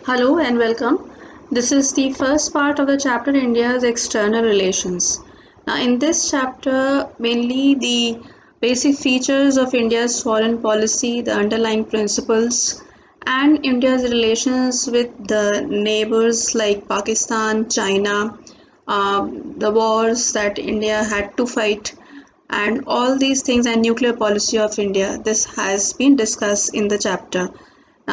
Hello and welcome. This is the first part of the chapter India's external relations. Now, in this chapter, mainly the basic features of India's foreign policy, the underlying principles, and India's relations with the neighbors like Pakistan, China, the wars that India had to fight, and all these things, and nuclear policy of India. This has been discussed in the chapter.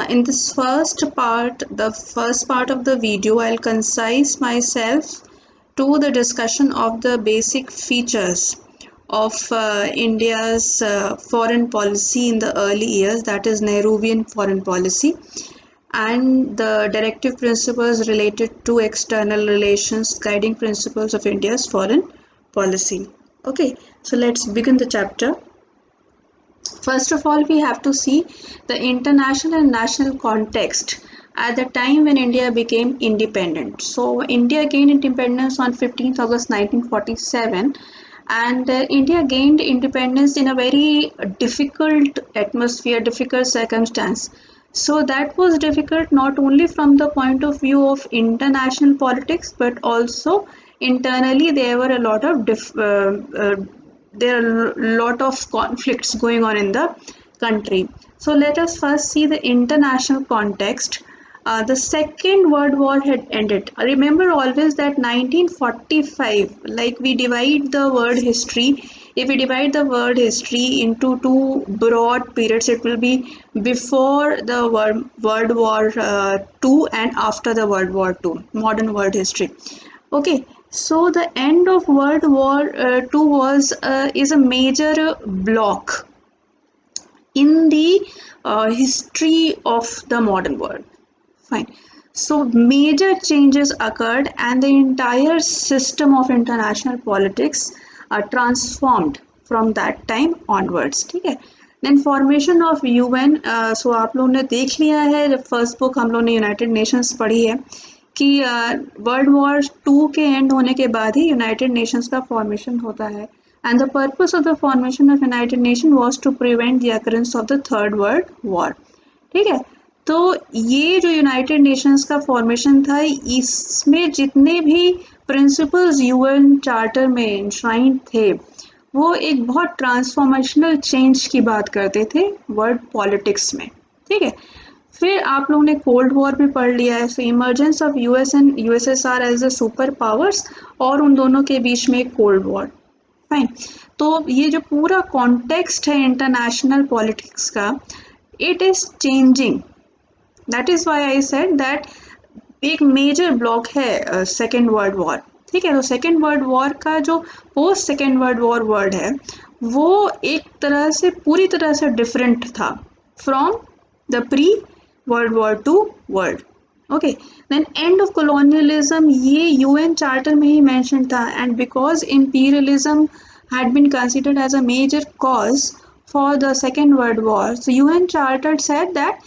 In this first part of the video, I'll concise myself to the discussion of the basic features of India's foreign policy in the early years, that is Nehruvian foreign policy, and the directive principles related to external relations, guiding principles of India's foreign policy. Okay, so let's begin the chapter. First of all, we have to see the international and national context at the time when India became independent. So, India gained independence on 15th August 1947, and India gained independence in a very difficult atmosphere, difficult circumstance. So, that was difficult not only from the point of view of international politics but also internally. There were a lot of there are a lot of conflicts going on in the country. So let us first see the international context. The Second World War had ended. Remember always that 1945, like we divide the world history, if we divide the world history into two broad periods, it will be before the World War II and after the World War II, modern world history. Okay, so the end of World War II was is a major block in the history of the modern world. Fine. So major changes occurred, and the entire system of international politics transformed from that time onwards. ठीक है. Then formation of UN. So आप लोगों ने देख लिया है, first book हम लोगों ने यूनाइटेड नेशंस पढ़ी है कि वर्ल्ड वॉर टू के एंड होने के बाद ही यूनाइटेड नेशंस का फॉर्मेशन होता है, and the purpose of the formation of United Nation was to prevent the occurrence of the third world war. ठीक है. तो ये जो यूनाइटेड नेशंस का फॉर्मेशन था, इसमें जितने भी प्रिंसिपल्स यूएन चार्टर में इंश्राइंड थे, वो एक बहुत ट्रांसफॉर्मेशनल चेंज की बात करते थे वर्ल्ड पॉलिटिक्स में. ठीक है. फिर आप लोगों ने कोल्ड वॉर भी पढ़ लिया है. So emergence of US and USSR as the super powers, और उन दोनों के बीच में कोल्ड वॉर. फाइन. तो ये जो पूरा कॉन्टेक्स्ट है इंटरनेशनल पॉलिटिक्स का, it is changing. That is why I said that एक मेजर ब्लॉक है सेकेंड वर्ल्ड वॉर. ठीक है. तो सेकेंड वर्ल्ड वॉर का जो post second world war world है, वो एक तरह से पूरी तरह से डिफरेंट था from the pre world war two world. Okay. Then end of colonialism, ये यूएन चार्टर में ही मेंशन था, and because imperialism had been considered as a major cause for the Second World War. So UN Charter said that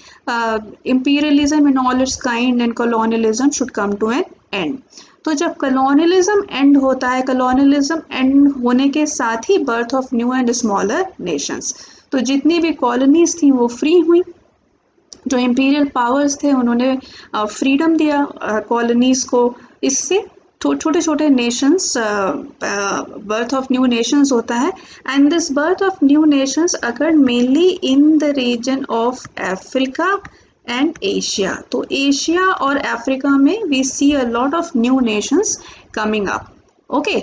imperialism in all its kind and colonialism should come to an end. तो जब colonialism end होता है, colonialism end होने के साथ ही birth of new and smaller nations. तो जितनी भी colonies थी वो free हुई. जो imperial powers थे उन्होंने freedom दिया colonies को. इससे छोटे छोटे nations, birth of new nations होता है, and this birth of new nations occurred mainly in the region of Africa and Asia. तो एशिया और अफ्रीका में we see a lot of new nations coming up. Okay.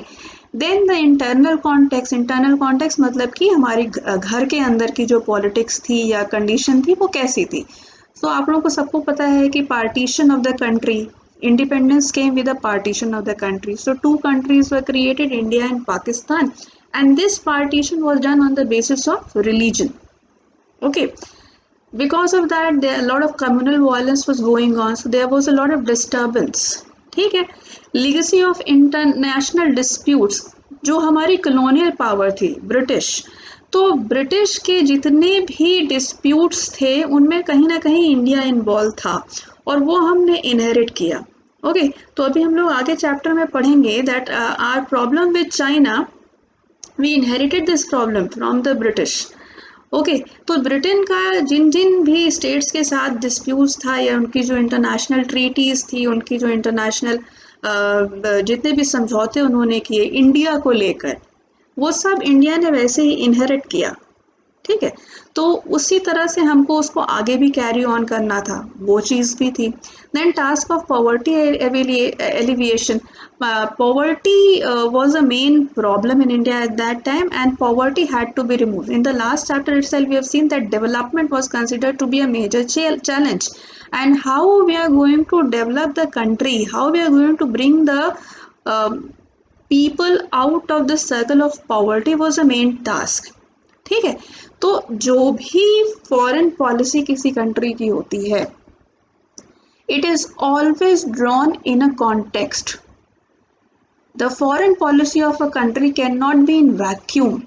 Then the internal context मतलब कि हमारी घर के अंदर की जो पॉलिटिक्स थी या कंडीशन थी वो कैसी थी. तो आप लोगों को सबको पता है कि partition of the country, independence came with a partition of the country. So two countries were created, India and Pakistan, and this partition was done on the basis of religion. Okay. Because of that, there a lot of communal violence was going on, so there was a lot of disturbance. ठीक है. Legacy of international disputes, जो हमारी colonial power थी British, तो British के जितने भी disputes थे उनमें कहीं ना कहीं इंडिया इन्वॉल्व था, और वो हमने इनहेरिट किया. ओके. तो अभी हम लोग आगे चैप्टर में पढ़ेंगे that our problem with China, we inherited this problem from the British. Okay, तो ब्रिटेन का जिन जिन भी स्टेट्स के साथ डिस्प्यूट्स था या उनकी जो इंटरनेशनल ट्रीटीज थी, उनकी जो इंटरनेशनल जितने भी समझौते उन्होंने किए इंडिया को लेकर, वो सब इंडिया ने वैसे ही इनहेरिट किया। ठीक है, तो उसी तरह से हमको उसको आगे भी कैरी ऑन करना था, वो चीज़ भी थी। Then task of poverty alleviation, poverty was a main problem in India at that time, and poverty had to be removed. In the last chapter itself, we have seen that development was considered to be a major challenge, and how we are going to develop the country, how we are going to bring the um, people out of the circle of poverty was a main task। ठीक है, तो जो भी foreign policy किसी country की होती है, it is always drawn in a context. The foreign policy of a country can not be in vacuum.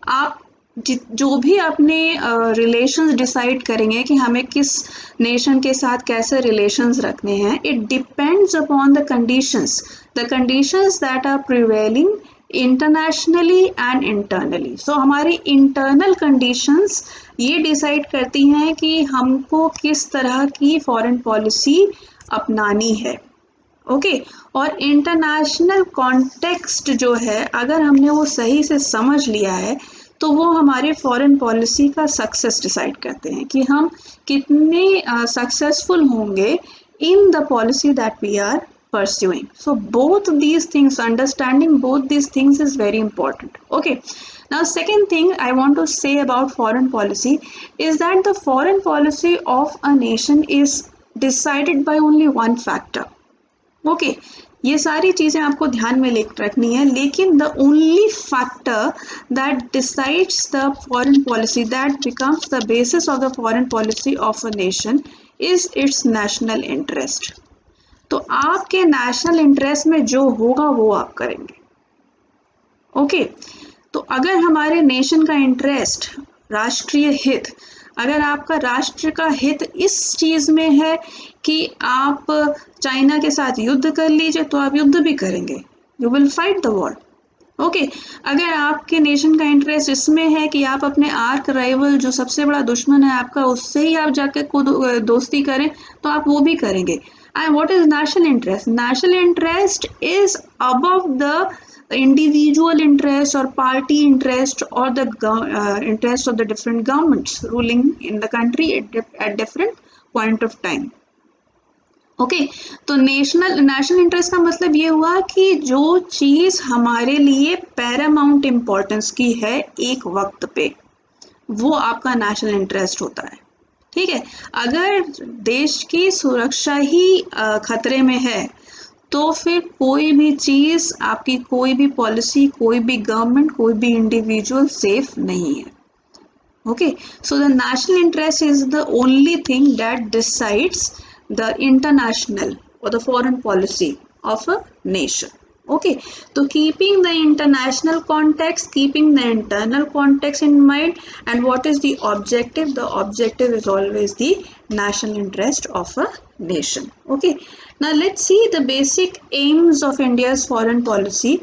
आप जो भी अपने रिलेशंस डिसाइड करेंगे कि हमें किस नेशन के साथ कैसे रिलेशंस रखने हैं, it depends upon the conditions that are prevailing internationally and internally. So हमारी इंटरनल कंडीशंस ये डिसाइड करती हैं कि हमको किस तरह की फॉरेन पॉलिसी अपनानी है। ओके, और इंटरनेशनल कॉन्टेक्स्ट जो है अगर हमने वो सही से समझ लिया है, तो वो हमारे फॉरेन पॉलिसी का सक्सेस डिसाइड करते हैं कि हम कितने सक्सेसफुल होंगे in the policy that we are pursuing. So both these things, understanding both these things is very important. Okay, now second thing I want to say about foreign policy is that the foreign policy of a nation is decided by only one factor. Okay, ये सारी चीज़ें आपको ध्यान में रखनी है, लेकिन the only factor that decides the foreign policy, that becomes the basis of the foreign policy of a nation, is it's national interest. तो आपके नेशनल इंटरेस्ट में जो होगा वो आप करेंगे। ओके, तो अगर हमारे नेशन का इंटरेस्ट, राष्ट्रीय हित, अगर आपका राष्ट्र का हित इस चीज़ में है कि आप चाइना के साथ युद्ध कर लीजिए, तो आप युद्ध भी करेंगे, you will fight the war. Okay, अगर आपके नेशन का इंटरेस्ट इसमें है कि आप अपने आर्क राइवल, जो सबसे बड़ा दुश्मन है आपका, उससे ही आप जाकर दोस्ती करें, तो आप वो भी करेंगे। And what is national interest? National interest is above the individual interest or party interest or the interest of the different governments ruling in the country at different point of time. Okay, तो national interest का मतलब ये हुआ कि जो चीज़ हमारे लिए Paramount importance की है एक वक्त पे, वो आपका नेशनल इंटरेस्ट होता है। ठीक है, अगर देश की सुरक्षा ही खतरे में है, तो फिर कोई भी चीज़, आपकी कोई भी पॉलिसी, कोई भी गवर्नमेंट, कोई भी इंडिविजुअल सेफ नहीं है। Okay, so the national interest is the only thing that decides the international or the foreign policy of a nation. Okay, so keeping the international context, keeping the internal context in mind, and what is the objective? The objective is always the national interest of a nation. Okay, now let's see the basic aims of India's foreign policy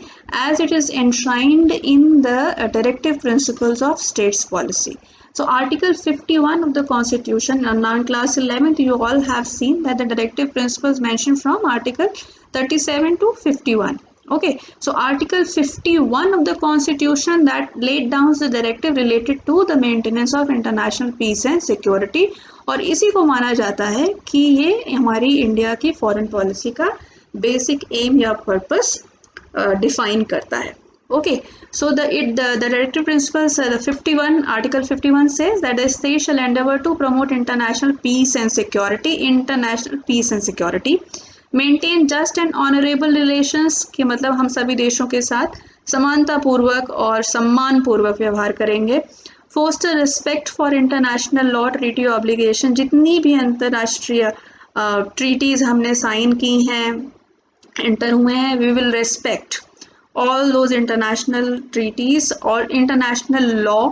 as it is enshrined in the directive principles of states policy. So Article 51 of the Constitution, now in class 11th you all have seen that the directive principles mentioned from Article 37 to 51. Okay, so Article 51 of the Constitution that laid down the directive related to the maintenance of international peace and security, और इसी को माना जाता है कि ये हमारी India की फॉरेन पॉलिसी का बेसिक एम या पर्पस डिफाइन करता है। Okay, so the directive principles, the 51 Article 51 says that the state shall endeavor to promote international peace and security, maintain just and honorable relations, कि मतलब हम सभी देशों के साथ समानता पूर्वक और सम्मान पूर्वक व्यवहार करेंगे। Foster respect for international law, treaty obligation, जितनी भी अंतर्राष्ट्रीय ट्रीटीज हमने साइन की हैं, एंटर हुए हैं, we will respect all those international treaties और international law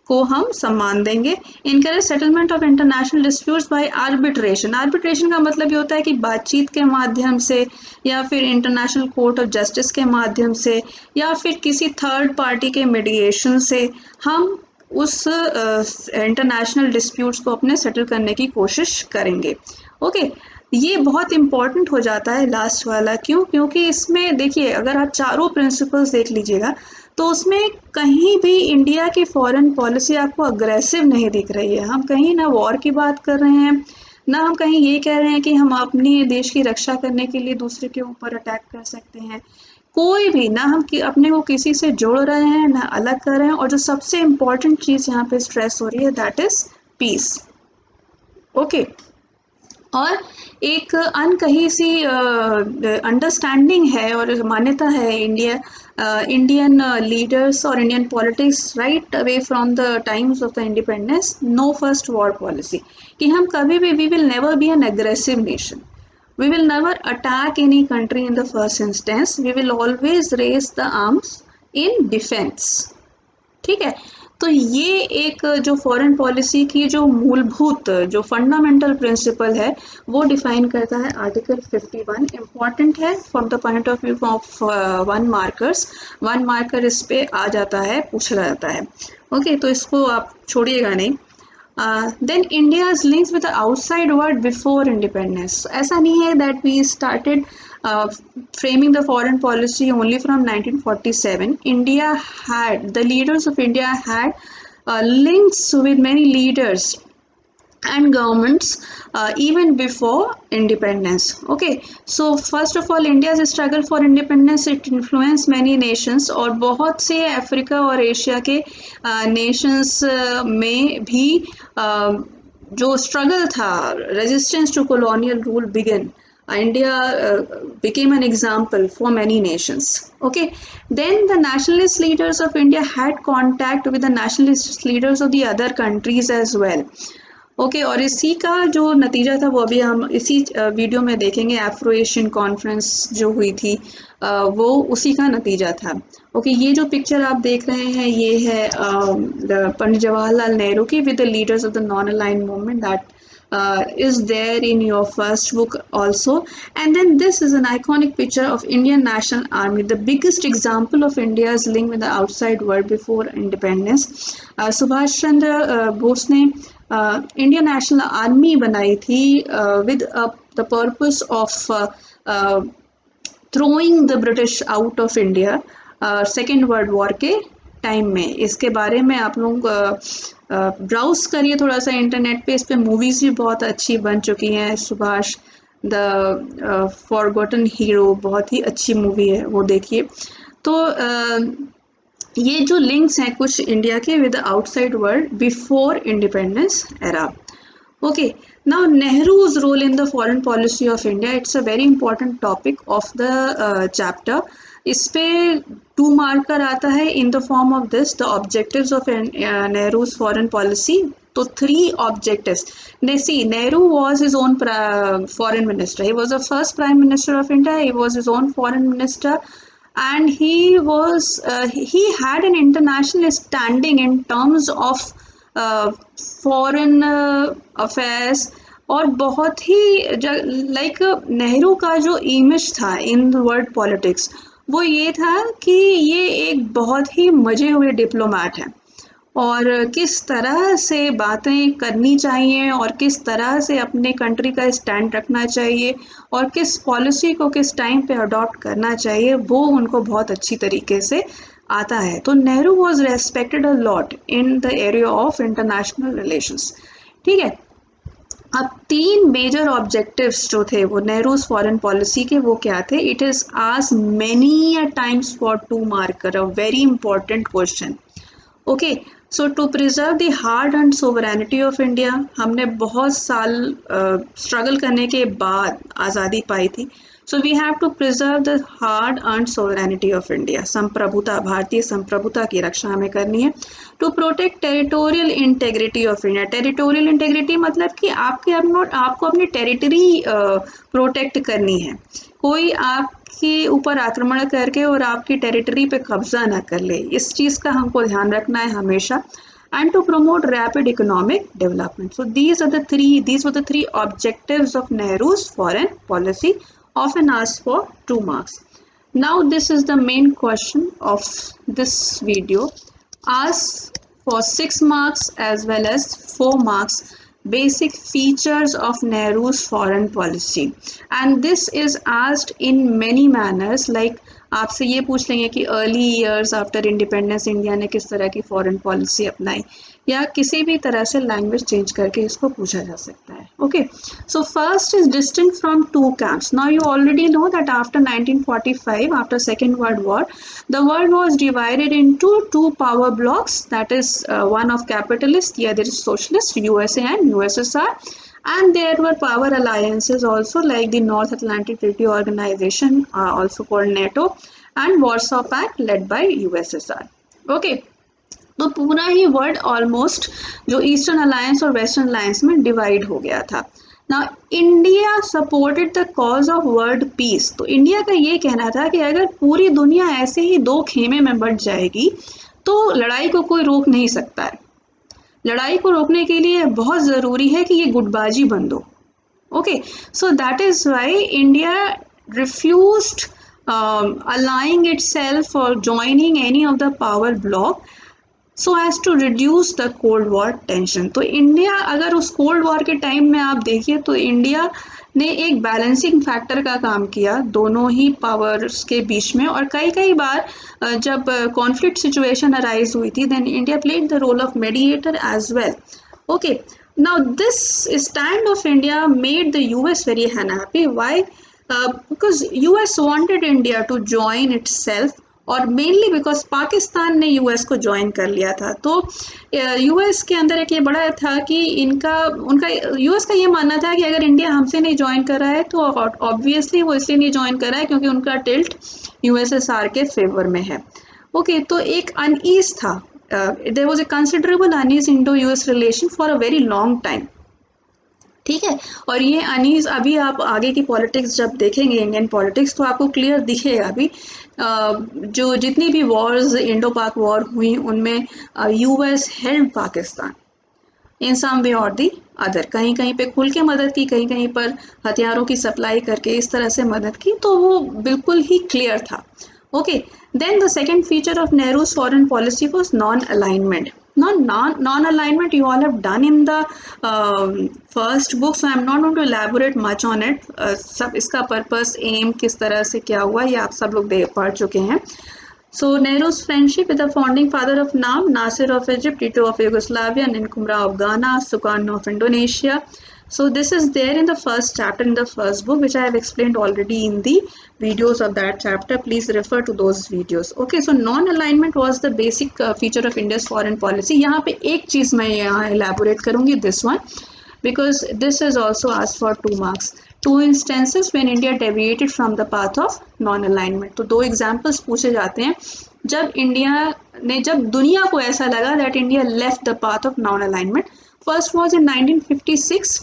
को हम सम्मान देंगे। Encourage settlement of international disputes by arbitration. Arbitration का मतलब ये होता है कि बातचीत के माध्यम से, या फिर इंटरनेशनल कोर्ट ऑफ जस्टिस के माध्यम से, या फिर किसी थर्ड पार्टी के मीडिएशन से हम उस इंटरनेशनल डिस्प्यूट्स को अपने सेटल करने की कोशिश करेंगे। ओके, ये बहुत इंपॉर्टेंट हो जाता है लास्ट वाला। क्यों? क्योंकि इसमें देखिए, अगर आप चारों प्रिंसिपल्स देख लीजिएगा तो उसमें कहीं भी इंडिया की फॉरेन पॉलिसी आपको अग्रेसिव नहीं दिख रही है। हम कहीं ना वॉर की बात कर रहे हैं, ना हम कहीं ये कह रहे हैं कि हम अपने देश की रक्षा करने के लिए दूसरे के ऊपर अटैक कर सकते हैं। कोई भी ना, हम अपने को किसी से जोड़ रहे हैं ना अलग कर रहे हैं। और जो सबसे इम्पोर्टेंट चीज़ यहाँ पे स्ट्रेस हो रही है, दैट इज पीस। ओके, और एक अनकही सी अंडरस्टैंडिंग है और मान्यता है इंडियन लीडर्स और Indian politics right away from the times of the independence, no first war policy, कि हम कभी भी, we will never be an aggressive nation, we will never attack any country in the first instance, we will always raise the arms in defense। ठीक है, तो ये एक जो फॉरेन पॉलिसी की जो मूलभूत, जो फंडामेंटल प्रिंसिपल है, वो डिफाइन करता है आर्टिकल 51। इम्पॉर्टेंट है from the point of view of one markers. One marker इस पे आ जाता है, पूछा जाता है। ओके, तो इसको आप छोड़िएगा नहीं। Then India's links with the outside world before independence। ऐसा नहीं है that we started framing the foreign policy only from 1947। India had, the leaders of India had links with many leaders and governments even before independence। Okay, so first of all, India's struggle for independence, it influenced many nations, और बहुत से Africa और Asia के Nations में भी जो struggle था, resistance to colonial rule began। India became an example for many nations। Okay, then the nationalist leaders of India had contact with the nationalist leaders of the other countries as well। Okay, और इसी का जो नतीजा था वो अभी हम इसी वीडियो में देखेंगे। अफ्रो एशियन कॉन्फ्रेंस जो हुई थी वो उसी का नतीजा था। ओके, ये जो पिक्चर आप देख रहे हैं ये है पंडित जवाहरलाल नेहरू की with the leaders of the non aligned movement, that is there in your first book also। And then this is an iconic picture of Indian National Army, the biggest example of India's link with the outside world before independence। Subhash Chandra Bose ने Indian national army बनाई थी with the purpose of throwing the British out of India second world war के time में। इसके बारे में आप लोग ब्राउज करिए थोड़ा सा इंटरनेट पे, इस पे मूवीज भी बहुत अच्छी बन चुकी हैं। सुभाष द फॉरगॉटन हीरो बहुत ही अच्छी मूवी है, वो देखिए। तो ये जो लिंक्स हैं कुछ इंडिया के with outside world before independence era. Okay, now Nehru's role in the foreign policy of India, it's a very important topic of the chapter. इस पे 2 मार्कर आता है in the form of this, the objectives of Nehru's foreign policy. तो 3 objectives. See, Nehru was his own foreign minister, he was the first prime minister of India, he was his own foreign minister, and he had an international standing in terms of foreign affairs। और बहुत ही like Nehru का जो image था in world politics वो ये था कि ये एक बहुत ही मजे हुए डिप्लोमैट है, और किस तरह से बातें करनी चाहिए और किस तरह से अपने कंट्री का स्टैंड रखना चाहिए और किस पॉलिसी को किस टाइम पे अडॉप्ट करना चाहिए वो उनको बहुत अच्छी तरीके से आता है। तो Nehru was respected a lot in the area of international relations. ठीक है, अब 3 मेजर ऑब्जेक्टिव्स जो थे वो नेहरूज फॉरेन पॉलिसी के, वो क्या थे? It is asked many a times for 2 marker, a very important question. Okay, so to preserve the hard earned sovereignty of India, हमने बहुत साल स्ट्रगल करने के बाद आज़ादी पाई थी। So we have to preserve the hard earned sovereignty of India, संप्रभुता, भारतीय संप्रभुता की रक्षा हमें करनी है। To protect territorial integrity of India, territorial integrity मतलब कि आपको अपनी टेरिटरी प्रोटेक्ट करनी है, कोई आपके ऊपर आक्रमण करके और आपकी टेरिटरी पे कब्जा ना कर ले, इस चीज़ का हमको ध्यान रखना है हमेशा। and to promote rapid economic development। So these were the three objectives of Nehru's foreign policy, often asked for 2 marks। Now this is the main question of this video, ask for 6 marks as well as 4 marks basic features of Nehru's foreign policy, and this is asked in many manners, like आपसे ये पूछ लेंगे कि early years after independence India ने किस तरह की foreign policy अपनाई, या किसी भी तरह से लैंग्वेज चेंज करके इसको पूछा जा सकता है. Okay, so first is distinct from two camps. Now you already know that after 1945, after second world war, the world was divided into two power blocks, that is one of capitalist, the other is socialist, USA and USSR, and there were power alliances also like the North Atlantic Treaty Organization, also called NATO, and Warsaw Pact led by USSR. Okay, तो पूरा ही world almost जो eastern alliance और western alliance में divide हो गया था. ना India supported the cause of world peace. तो इंडिया का ये कहना था कि अगर पूरी दुनिया ऐसे ही दो खेमे में बंट जाएगी तो लड़ाई को कोई रोक नहीं सकता है. लड़ाई को रोकने के लिए बहुत ज़रूरी है कि ये गुटबाजी बंद हो. Okay, so that is why India refused aligning itself और joining any of the power block so as to reduce the cold war tension. तो इंडिया अगर उस कोल्ड वॉर के टाइम में आप देखिए तो इंडिया ने एक बैलेंसिंग फैक्टर का काम किया दोनों ही पावर्स के बीच में, और कई बार जब कॉन्फ्लिक्ट सिचुएशन अराइज हुई थी then India played the role of mediator as well. Okay, now this stand of India made the US very unhappy. Why? because US wanted India to join itself, और mainly because Pakistan ने US को join कर लिया था. तो US के अंदर एक ये बड़ा था कि उनका यूएस का ये मानना था कि अगर इंडिया हमसे नहीं ज्वाइन कर रहा है तो ऑब्वियसली वो इसलिए नहीं ज्वाइन कर रहा है क्योंकि उनका टिल्ट यूएसएसआर के फेवर में है. ओके, तो एक अनईज था, there was a considerable unease Indo US relation for a very long time. ठीक है, और ये अनीज अभी आप आगे की पॉलिटिक्स जब देखेंगे इंडियन पॉलिटिक्स तो आपको क्लियर दिखेगा. अभी जो जितनी भी वॉर्स इंडो पाक वॉर हुई उनमें यूएस हेल्प पाकिस्तान इन सम वे और दी अदर. कहीं कहीं पे खुल के मदद की, कहीं कहीं पर हथियारों की सप्लाई करके इस तरह से मदद की, तो वो बिल्कुल ही क्लियर था. Okay, then the second feature of Nehru's foreign policy was non alignment. Non-alignment you all have done in the first book, so I'm not going to elaborate much on it. सब इसका पर्पस एम किस तरह से क्या हुआ ये आप सब लोग पढ़ चुके हैं. So Nehru's friendship with the founding father of NAM, Nasir of Egypt, Tito of Yugoslavia, Nkrumah of Ghana, Sukarno of Indonesia. So this is there in the first chapter in the first book, which I have explained already in the videos of that chapter. Please refer to those videos. Okay, so non-alignment was the basic feature of India's foreign policy. यहाँ पे एक चीज़ मैं यहाँ elaborate करूँगी, this one, because this is also asked for 2 marks. 2 instances when India deviated from the path of non-alignment. तो 2 examples पूछे जाते हैं जब दुनिया को ऐसा लगा that India left the path of non-alignment. First was in 1956.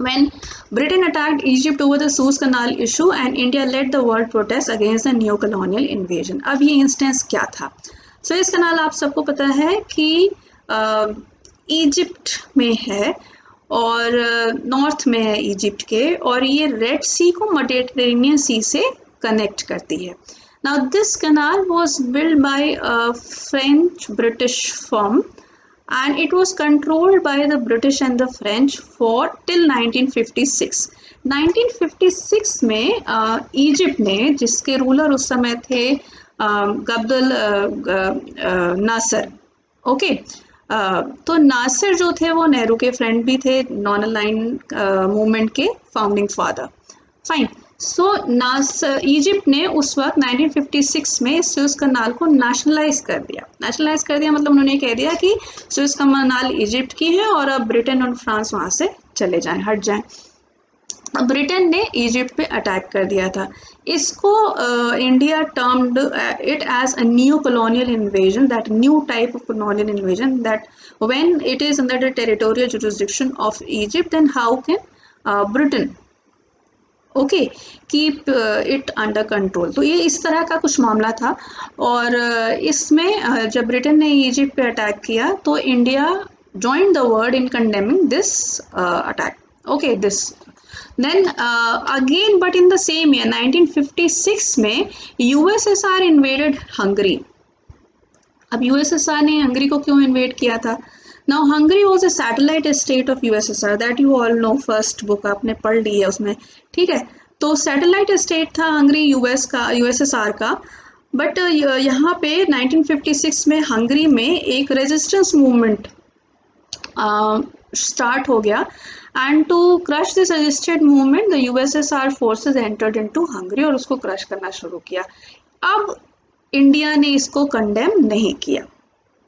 when Britain attacked Egypt over the Suez Canal issue and India led the world protest against the neo-colonial invasion. अब ये इंस्टेंस क्या था? सुएज कनाल आप सबको पता है कि Egypt में है और नॉर्थ में है इजिप्ट के, और ये रेड सी को मेडिटेरेनियन सी से कनेक्ट करती है. Now this canal was built by a French-British firm and it was controlled by the British and the French for till 1956. 1956 में इजिप्ट ने, जिसके रूलर उस समय थे गब्दुल नासर. ओके, तो नासर जो थे वो नेहरू के फ्रेंड भी थे, नॉन अलाइन मूवमेंट के फाउंडिंग फादर. फाइन. सो इजिप्ट ने उस वक्त 1956 में सुएज कनाल को नेशनलाइज कर दिया. नेशनलाइज कर दिया मतलब उन्होंने कह दिया कि सुएज कनाल इजिप्ट की है और अब ब्रिटेन और फ्रांस वहाँ से चले जाएं, हट जाएं. ब्रिटेन ने इजिप्ट पे अटैक कर दिया था. इसको India termed it as a new colonial invasion, that new type of colonial invasion, that when it is under the territorial jurisdiction of Egypt then how can Britain okay keep it under control. तो ये इस तरह का कुछ मामला था. और इसमें जब ब्रिटेन ने इजिप्ट पे अटैक किया तो India joined the world in condemning this attack. Okay, this then again, but in the same year 1956 में USSR invaded Hungary. अब यूएसएसआर ने हंगरी को क्यों इन्वेड किया था? Now Hungary was a satellite state of USSR, that you all no, first book आपने पढ़ ली है उसमें, ठीक है। तो सैटेलाइट स्टेट था हंगरी यूएसएसआर का। बट यहाँ पे 1956 में हंगरी में एक रेजिस्टेंस मूवमेंट स्टार्ट हो गया, and to crush this registered movement the USSR forces entered into Hungary, और उसको क्रश करना शुरू किया। अब इंडिया ने इसको कंडेम नहीं किया।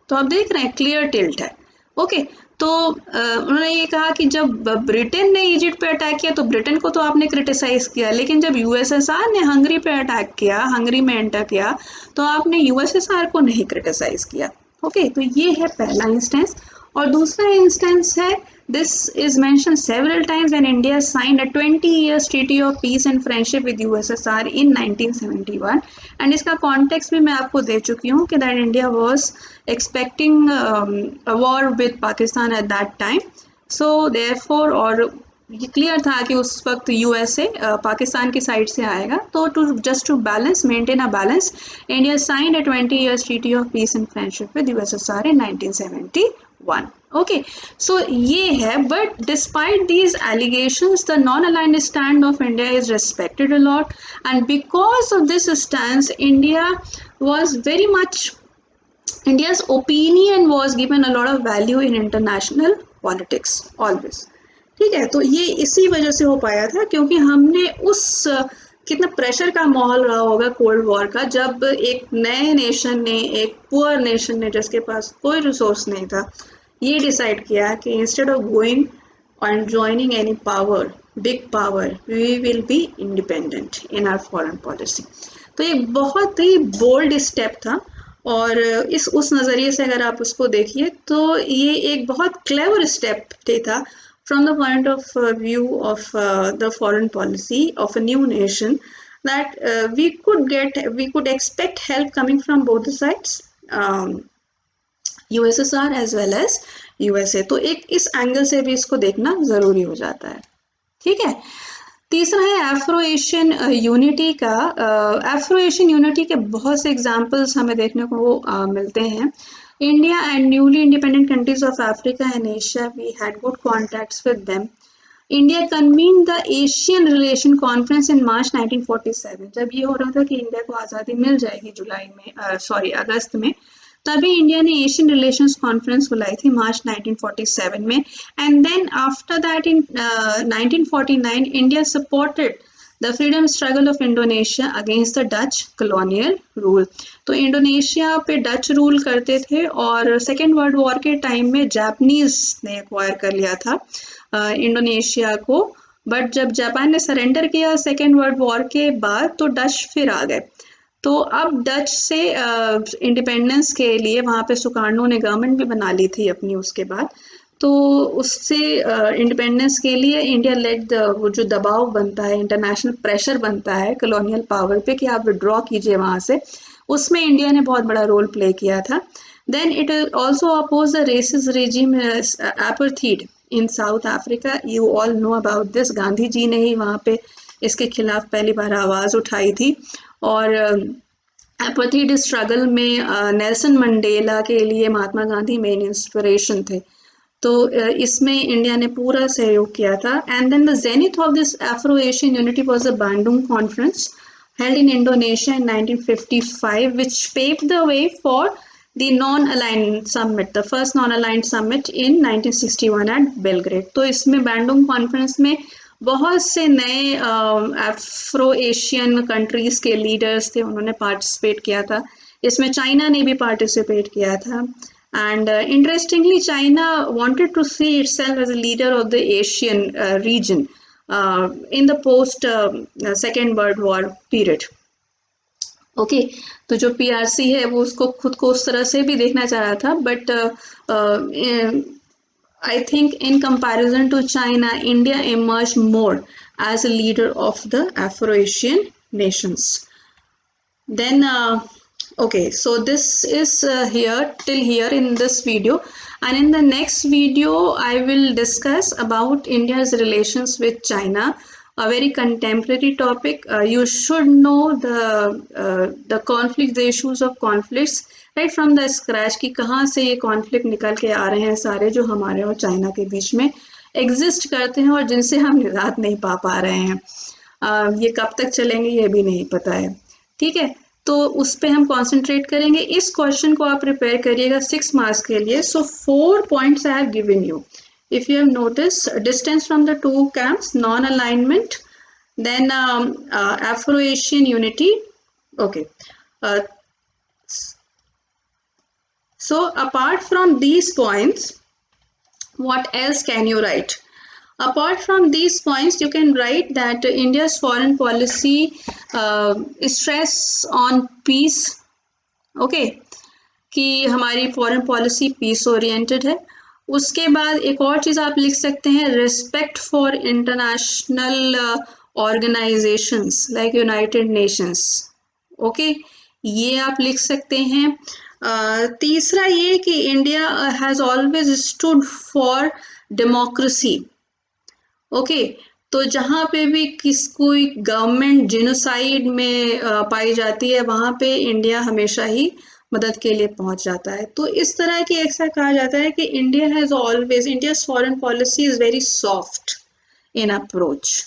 तो आप देख रहे हैं क्लियर टिल्ट है। ओके, तो उन्होंने ये कहा कि जब ब्रिटेन ने इजिप्ट पे अटैक किया तो ब्रिटेन को तो आपने क्रिटिसाइज किया, लेकिन जब यूएसएसआर ने हंगरी पे अटैक किया, हंगरी में एंटर किया, तो आपने यूएसएसआर को नहीं क्रिटिसाइज किया। ओके, तो ये है पहला इंस्टेंस। और दूसरा इंस्टेंस है, this is mention several times when India signed a 20 years treaty of peace and friendship with USSR in 1971, and इसका कॉन्टेक्स्ट भी मैं आपको दे चुकी हूँ कि that India was expecting a war with Pakistan at that time. So therefore, और ये clear था कि उस वक्त यूएसए पाकिस्तान की साइड से आएगा, तो to just to balance, maintain a balance, India signed a 20 years treaty of peace and friendship with USSR in 1971. Okay, so ये है, but despite these allegations, the non-aligned stand of India is respected a lot, and because of this stance, India's opinion was given a lot of value in international politics always. ठीक है, तो ये इसी वजह से हो पाया था क्योंकि हमने उस कितना प्रेशर का माहौल रहा होगा कोल्ड वॉर का, जब एक नए नेशन ने, एक पुअर नेशन ने जिसके पास कोई रिसोर्स नहीं था, ये डिसाइड किया कि instead of going and joining any power, big power, we will be independent in our foreign policy. तो एक बहुत ही बोल्ड स्टेप था, और इस उस नज़रिए से अगर आप उसको देखिए तो ये एक बहुत क्लेवर स्टेप था from the point of view of the foreign policy of a new nation, that we could expect help coming from both the sides, USSR as well as USA. तो एक इस एंगल से भी इसको देखना ज़रूरी हो जाता है, ठीक है। तीसरा है एफ्रो एशियन यूनिटी का। एफ्रो एशियन यूनिटी के बहुत से एग्जाम्पल्स हमें देखने को मिलते हैं। India and newly independent countries of Africa and Asia, we had good contacts with them. India convened the Asian relation conference in March 1947। जब ये हो रहा था कि इंडिया को आज़ादी मिल जाएगी अगस्त में, तभी इंडिया ने एशियन रिलेशंस कॉन्फ्रेंस बुलाई थी मार्च 1947 में। And then after that in 1949 India supported the freedom struggle of Indonesia against the Dutch colonial rule. तो इंडोनेशिया पे डच रूल करते थे, और सेकेंड वर्ल्ड वॉर के टाइम में जापानीज ने एक्वायर कर लिया था इंडोनेशिया को। बट जब जापान ने सरेंडर किया सेकेंड वर्ल्ड वॉर के बाद, तो डच फिर आ गए। तो अब डच से इंडिपेंडेंस के लिए वहाँ पे सुकार्नो ने गवर्नमेंट भी बना ली थी अपनी उसके बाद। तो उससे इंडिपेंडेंस के लिए इंडिया लेट वो जो दबाव बनता है, इंटरनेशनल प्रेशर बनता है कॉलोनियल पावर पे कि आप विड्रॉ कीजिए वहाँ से, उसमें इंडिया ने बहुत बड़ा रोल प्ले किया था। Then it also oppose the racist regime apartheid in South Africa. You all know about this. Gandhi ji ने ही वहाँ पे इसके खिलाफ पहली बार आवाज़ उठाई थी। और एपार्थीड स्ट्रगल में नेल्सन मंडेला के लिए महात्मा गांधी मेन इंस्पिरेशन थे। तो इसमें इंडिया ने पूरा सहयोग किया था। And then the zenith of this Afro Asian unity was the Bandung conference held in Indonesia in 1955, which paved the way for the non-aligned summit, the first non-aligned summit in 1961 at Belgrade. तो इसमें बैंडुंग conference में बहुत से नए Afro Asian countries के leaders थे, उन्होंने participate किया था। इसमें चाइना ने भी पार्टिसिपेट किया था। And interestingly China wanted to see itself as a leader of the Asian region in the post second world war period. Okay, तो जो पीआरसी है वो उसको खुद को उस तरह से भी देखना चाह रहा था। But I think in comparison to China, India emerged more as a leader of the Afro-Asian nations. Then, okay, so this is till here in this video, and in the next video I will discuss about India's relations with China, a very contemporary topic. You should know the conflict, the issues of conflicts, right from the scratch कि कहाँ से ये conflict निकल के आ रहे हैं सारे जो हमारे और चाइना के बीच में एग्जिस्ट करते हैं और जिनसे हम निजात नहीं पा रहे हैं. ये कब तक चलेंगे ये भी नहीं पता है. ठीक है, तो उस पे हम कंसंट्रेट करेंगे. इस क्वेश्चन को आप प्रिपेयर करिएगा 6 मार्क्स के लिए. सो 4 points I have given you. If you have noticed, distance from the two camps, non-alignment, then Afro-Asian unity. Okay. Uh, so apart from these points, what else can you write? Apart from these points, you can write that India's foreign policy stress on peace. Okay. कि हमारी foreign policy piece oriented है. उसके बाद एक और चीज़ आप लिख सकते हैं, respect for international organisations like United Nations. Okay, ये आप लिख सकते हैं. तीसरा ये कि India has always stood for democracy. Okay, तो जहाँ पे भी कोई गवर्नमेंट जेनोसाइड में पाई जाती है वहाँ पे इंडिया हमेशा ही मदद के लिए पहुंच जाता है. तो इस तरह की ऐसा कहा जाता है कि India has always, India's foreign policy is very soft in approach.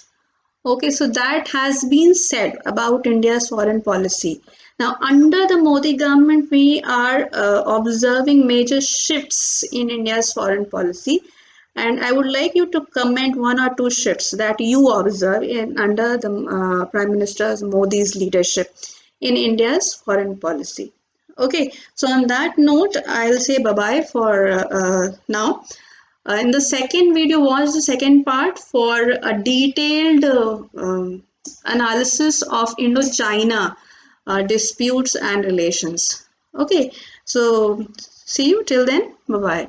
Okay, so that has been said about India's foreign policy. Now, under the Modi government, we are observing major shifts in India's foreign policy. And I would like you to comment 1 or 2 shifts that you observe under the Prime Minister Modi's leadership in India's foreign policy. Okay, so on that note, I'll say bye-bye for now. In the second video, watch the second part for a detailed analysis of Indo-China disputes and relations. Okay, so see you till then. Bye-bye.